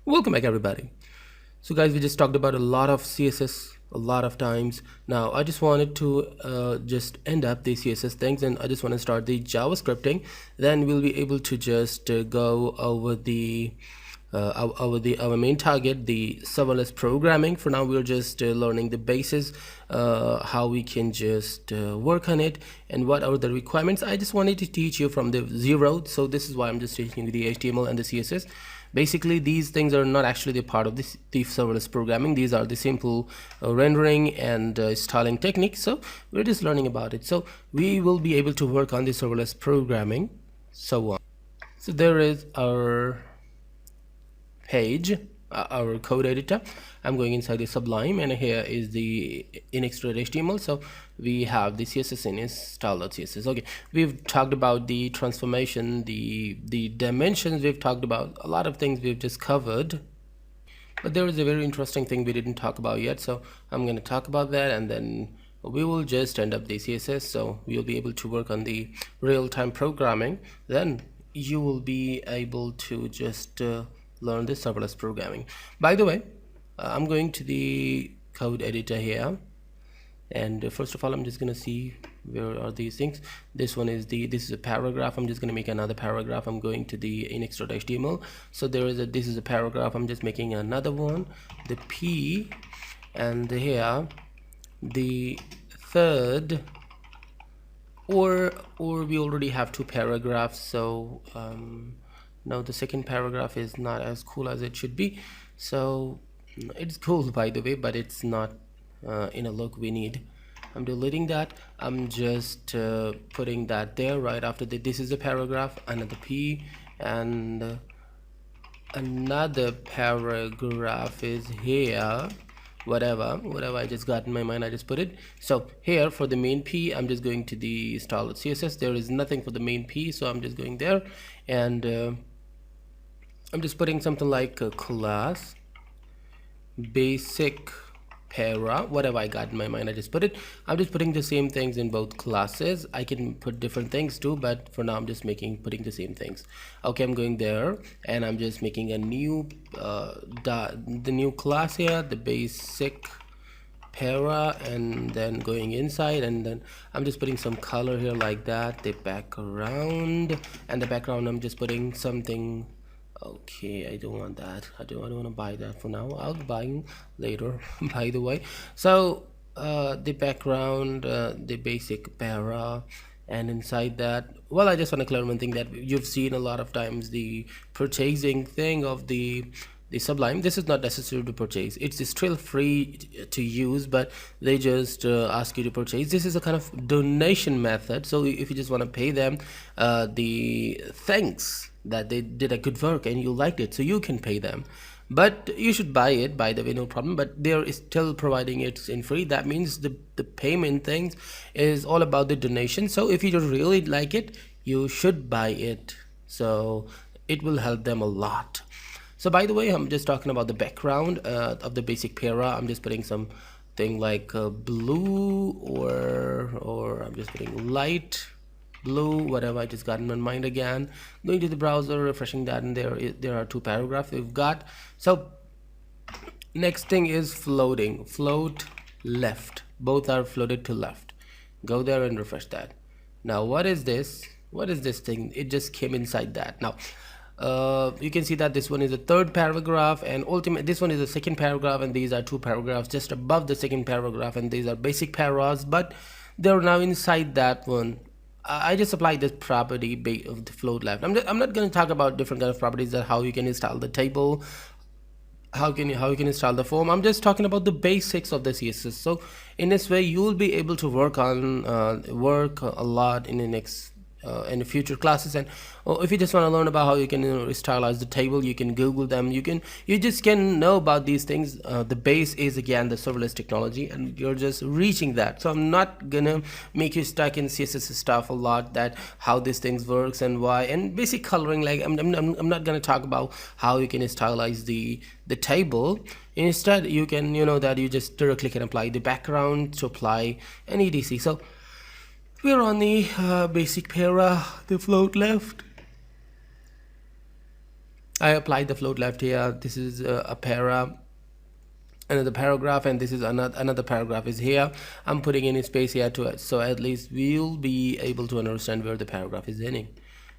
Welcome back, everybody. So guys, we just talked about a lot of CSS a lot of times. Now I just wanted to just end up the CSS things, and I just want to start the JavaScripting. Then we'll be able to just go over the our main target, the serverless programming. For now, we're just learning the basis, how we can just work on it, and what are the requirements. I just wanted to teach you from the zero, so this is why I'm just teaching you the HTML and the CSS. Basically, these things are not actually the part of this the serverless programming. These are the simple rendering and styling techniques. So we're just learning about it. So we will be able to work on the serverless programming, so on. So there is our page, our code editor. I'm going inside the Sublime, and here is the index.html. So we have the css in is style.css. Okay, we've talked about the transformation, the dimensions. We've talked about a lot of things we've just covered, but there is a very interesting thing we didn't talk about yet, so I'm going to talk about that, and then we will just end up the CSS. So we'll be able to work on the real-time programming. Then you will be able to just learn the serverless programming. By the way, I'm going to the code editor here, and first of all, I'm just going to see where are these things. This is a paragraph. I'm just going to make another paragraph. I'm going to the index.html. So this is a paragraph. I'm just making another one, the P, and here the third, or we already have two paragraphs. So now the second paragraph is not as cool as it should be. So it's cool, by the way, but it's not in a look we need. I'm deleting that. I'm just putting that there right after this is a paragraph, another P, and another paragraph is here. Whatever I just got in my mind, I just put it. So here for the main P, I'm just going to the style.css. There is nothing for the main P, so I'm just going there, and I'm just putting something like a class basic para, whatever I got in my mind, I just put it. I'm just putting the same things in both classes. I can put different things too, but for now I'm just putting the same things. Okay, I'm going there, and I'm just making a new the new class here, the basic para, and then going inside, and then I'm just putting some color here like that, the background, and the background I'm just putting something. Okay, I don't want that. I don't want to buy that for now. I'll buy later by the way. So the background, the basic para, and inside that, well, I just want to clear one thing that you've seen a lot of times, the purchasing thing of the Sublime. This is not necessary to purchase. It's still free to use, but they just ask you to purchase. This is a kind of donation method. So if you just want to pay them the thanks that they did a good work and you liked it, so you can pay them. But you should buy it, by the way, no problem. But they're still providing it in free. That means the payment things is all about the donation. So if you just really like it, you should buy it. So it will help them a lot. So by the way, I'm just talking about the background of the basic para. I'm just putting something like blue, or I'm just putting light blue, whatever I just got in my mind. Again, going to the browser, refreshing that, and there are two paragraphs we've got. So next thing is floating, float left. Both are floated to left. Go there and refresh that. Now what is this? What is this thing? It just came inside that. Now you can see that this one is the third paragraph, and this one is the second paragraph, and these are two paragraphs just above the second paragraph, and these are basic paras, but they're now inside that one. I just applied this property of the float left. I'm not going to talk about different kind of properties, that how you can install the table, how can you install the form. I'm just talking about the basics of the CSS. So in this way, you will be able to work on work a lot in the next in the future classes. And if you just want to learn about how you can stylize the table, you can Google them. You just can know about these things. The base is again the serverless technology, and you're just reaching that. So I'm not gonna make you stuck in CSS stuff a lot, that how these things works and why, and basic coloring. Like I'm not gonna talk about how you can stylize the table. Instead, you can that you just directly can apply the background to apply an etc. So we're on the basic para, the float left. I applied the float left here. This is a another paragraph, and this is another paragraph is here. I'm putting in a space here to it, so at least we'll be able to understand where the paragraph is ending.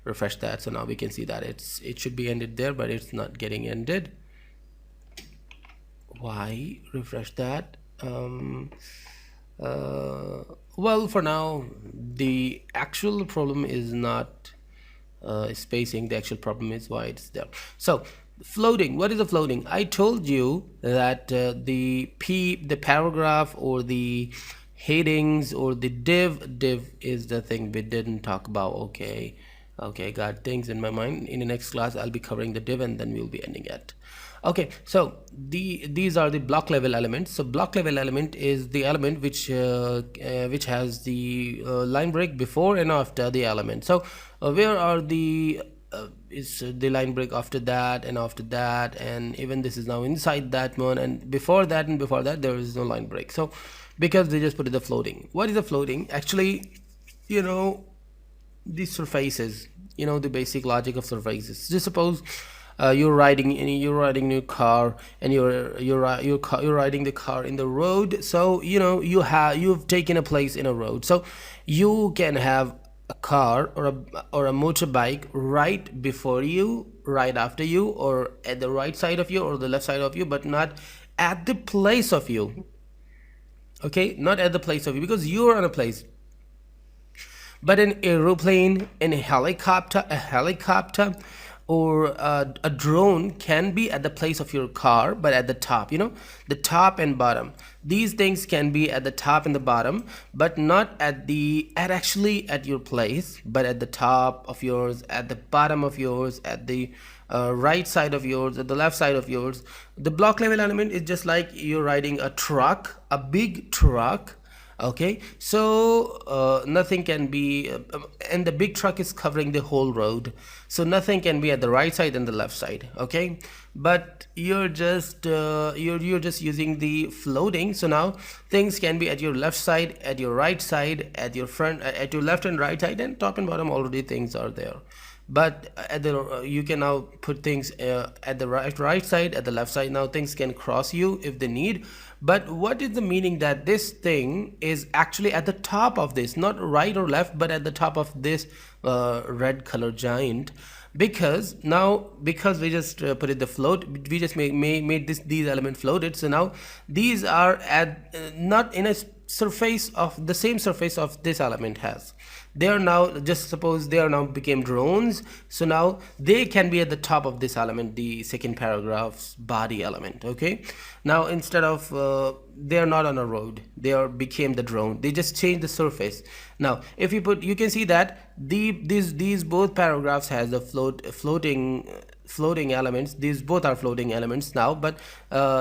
Refresh that, so now we can see that it should be ended there, but it's not getting ended. Why? Refresh that. Well, for now the actual problem is not spacing. The actual problem is why it's there. So floating, what is the floating? I told you that the paragraph or the headings or the div is the thing we didn't talk about. Okay, got things in my mind. In the next class I'll be covering the div, and then we'll be ending it. Okay, so these are the block level elements. So block level element is the element which has the line break before and after the element. So where are the is the line break after that and after that, and even this is now inside that one, and before that there is no line break. So because they just put it the floating. What is the floating? Actually, you know, these surfaces, you know, the basic logic of surfaces. Just suppose you're riding in your car, and you're riding the car in the road. So you know, you've taken a place in a road, so you can have a car or a motorbike right before you, right after you, or at the right side of you or the left side of you, but not at the place of you. Okay, not at the place of you, because you're on a place. But an aeroplane, a helicopter, or a drone can be at the place of your car, but at the top, you know, the top and bottom. These things can be at the top and the bottom, but not at actually at your place, but at the top of yours, at the bottom of yours, at the right side of yours, at the left side of yours. The block level element is just like you're riding a truck, a big truck. Okay, so nothing can be and the big truck is covering the whole road, so nothing can be at the right side and the left side. Okay, but you're just using the floating, so now things can be at your left side, at your right side, at your front, at your left and right side, and top and bottom already things are there. But at the you can now put things at the right side, at the left side. Now things can cross you if they need. But what is the meaning that this thing is actually at the top of this, not right or left, but at the top of this red color giant? Because we just put it the float, we just made these elements floated. So now these are at not in a surface of the same surface of this element has. They are now, just suppose they are now became drones, so now they can be at the top of this element, the second paragraph's body element. Okay, now instead of they are not on a road, they are became the drone, they just changed the surface. Now if you put, you can see that these both paragraphs has the floating elements. These both are floating elements now, but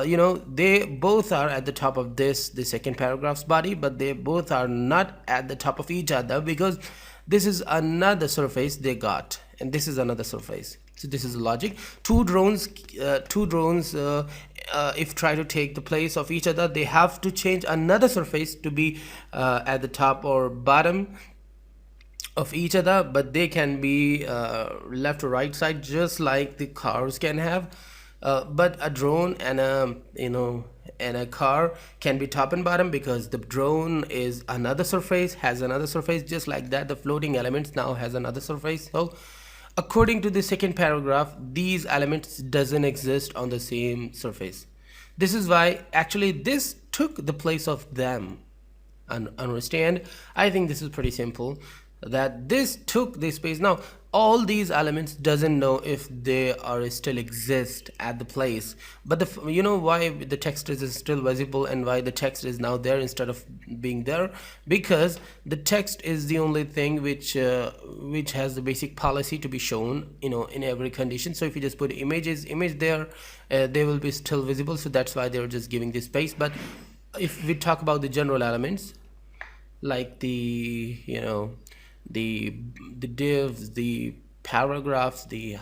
you know, they both are at the top of the second paragraph's body, but they both are not at the top of each other, because this is another surface they got, and this is another surface. So this is the logic. Two drones if try to take the place of each other, they have to change another surface to be at the top or bottom of each other, but they can be left or right side, just like the cars can have. But a drone and a car can be top and bottom, because the drone is another surface, has another surface, just like that the floating elements now has another surface. So according to the second paragraph, these elements doesn't exist on the same surface. This is why actually this took the place of them. Understand? I think this is pretty simple, that this took the space. Now all these elements doesn't know if they are still exist at the place, but you know why the text is still visible and why the text is now there instead of being there? Because the text is the only thing which has the basic policy to be shown, you know, in every condition. So if you just put image there, they will be still visible, so that's why they're just giving this space. But if we talk about the general elements, like the, you know, the divs, the paragraphs, the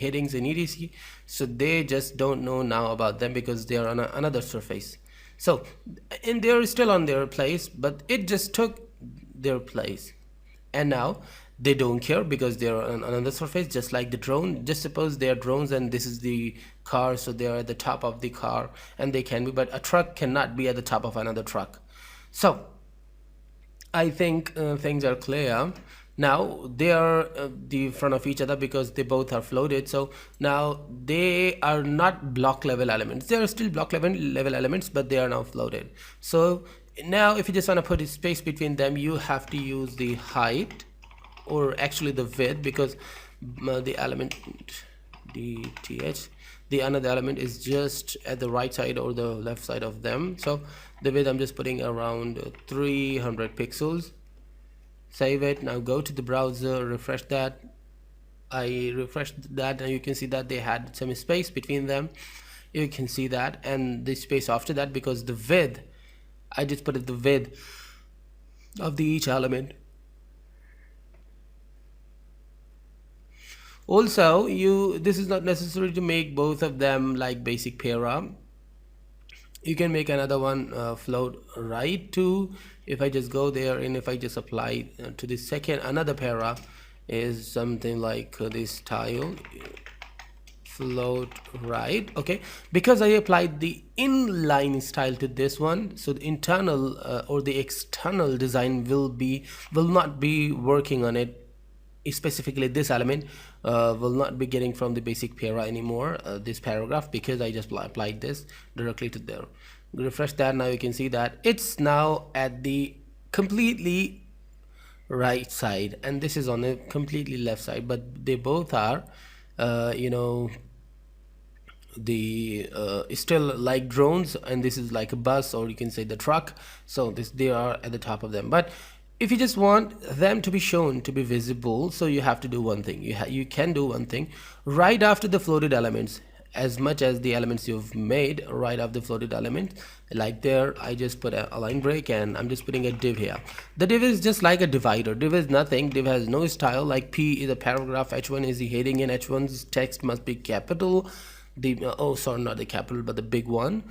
headings and etc, so they just don't know now about them because they are on another surface. So, and they're still on their place, but it just took their place. And now they don't care because they're on another surface, just like the drone. Just suppose they are drones and this is the car, so they are at the top of the car, and they can be, but a truck cannot be at the top of another truck. So I think things are clear. Now they are the front of each other because they both are floated. So now they are not block level elements. They are still block level elements, but they are now floated. So now if you just want to put a space between them, you have to use the height, or actually the width, because the element dth, the another element is just at the right side or the left side of them. So the width I'm just putting around 300 pixels. Save it. Now go to the browser, refresh that. I refreshed that and you can see that they had some space between them. You can see that, and the space after that, because the width, I just put it the width of the each element. Also, this is not necessary to make both of them like basic para. You can make another one float right too. If I just go there and if I just apply to the second, another para is something like this tile, float right. Okay, because I applied the inline style to this one, so the internal or the external design will not be working on it. Specifically this element will not be getting from the basic para anymore, this paragraph, because I just applied this directly to there. Refresh that. Now you can see that it's now at the completely right side and this is on the completely left side, but they both are the still like drones, and this is like a bus, or you can say the truck. So they are at the top of them. But if you just want them to be shown, to be visible, so you have to do one thing. You can do one thing right after the floated elements, as much as the elements you've made right after the floated element, like there. I just put a line break and I'm just putting a div here. The div is just like a divider. Div is nothing. Div has no style. Like P is a paragraph, H1 is the heading, and H1's text must be capital. Oh sorry, not the capital but the big one.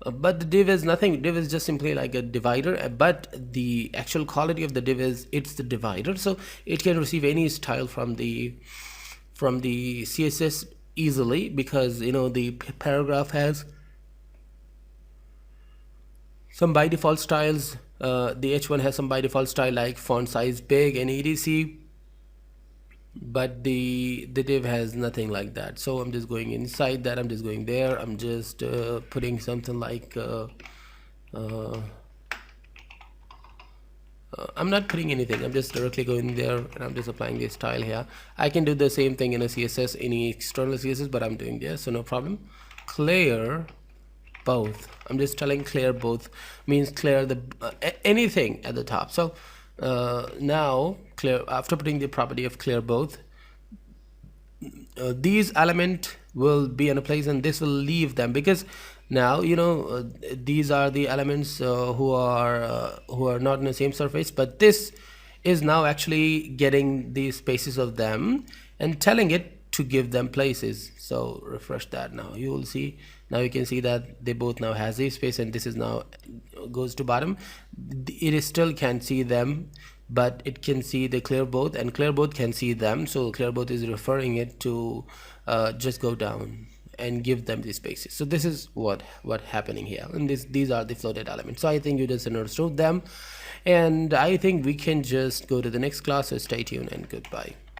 But the div is nothing. Div is just simply like a divider, but the actual quality of the div is it's the divider, so it can receive any style from the CSS easily, because the paragraph has some by default styles. The H1 has some by default style like font size big and etc, but the div has nothing like that. So I'm just going inside that, I'm just going there, I'm just putting something like I'm not putting anything, I'm just directly going there and I'm just applying the style here. I can do the same thing in a CSS, any external CSS, but I'm doing this, so no problem. Clear both. I'm just telling clear both means clear the anything at the top. So now clear, after putting the property of clear both, these element will be in a place and this will leave them, because now these are the elements who are not in the same surface, but this is now actually getting the spaces of them and telling it to give them places. So refresh that. Now you will see, now you can see that they both now has a space, and this is now goes to bottom. It is still can't see them, but it can see the clear both, and clear both can see them. So clear both is referring it to just go down and give them the spaces. So this is what happening here, and these are the floated elements. So I think you just understood them, and I think we can just go to the next class. So stay tuned and goodbye.